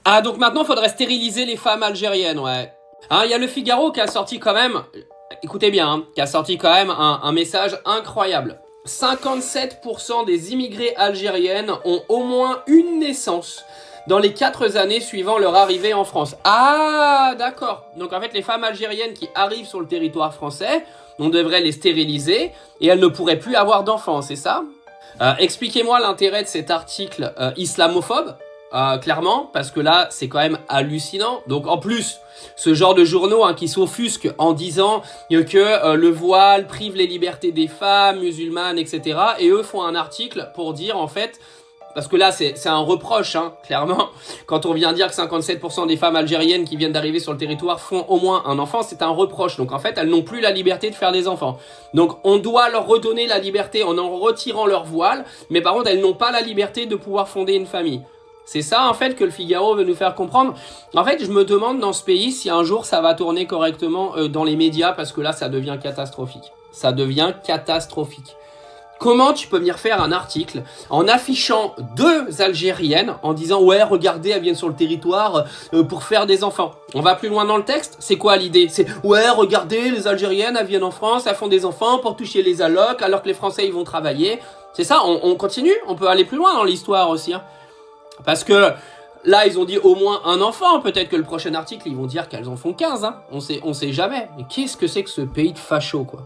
Ah, donc maintenant, faudrait stériliser les femmes algériennes, ouais. Hein, il y a le Figaro qui a sorti quand même, écoutez bien, hein, qui a sorti quand même un message incroyable. 57% des immigrés algériennes ont au moins une naissance dans les 4 années suivant leur arrivée en France. Ah, d'accord. Donc en fait, les femmes algériennes qui arrivent sur le territoire français, on devrait les stériliser et elles ne pourraient plus avoir d'enfants, c'est ça? Expliquez-moi l'intérêt de cet article islamophobe, clairement, parce que là, c'est quand même hallucinant. Donc en plus, ce genre de journaux qui s'offusquent en disant que le voile prive les libertés des femmes musulmanes, etc. Et eux font un article pour dire en fait, parce que là c'est un reproche, clairement, quand on vient dire que 57% des femmes algériennes qui viennent d'arriver sur le territoire font au moins un enfant, c'est un reproche. Donc en fait, elles n'ont plus la liberté de faire des enfants. Donc on doit leur redonner la liberté en retirant leur voile, mais par contre elles n'ont pas la liberté de pouvoir fonder une famille. C'est ça en fait que le Figaro veut nous faire comprendre. En fait, je me demande dans ce pays si un jour ça va tourner correctement dans les médias, parce que là ça devient catastrophique. Ça devient catastrophique. Comment tu peux venir faire un article en affichant 2 Algériennes en disant ouais regardez elles viennent sur le territoire pour faire des enfants. On va plus loin dans le texte. C'est quoi l'idée? C'est ouais regardez les Algériennes elles viennent en France, elles font des enfants pour toucher les allocs alors que les Français ils vont travailler. C'est ça, on continue. On peut aller plus loin dans l'histoire aussi. Parce que là, ils ont dit au moins un enfant. Peut-être que le prochain article, ils vont dire qu'elles en font 15. On sait jamais. Mais qu'est-ce que c'est que ce pays de fachos, quoi?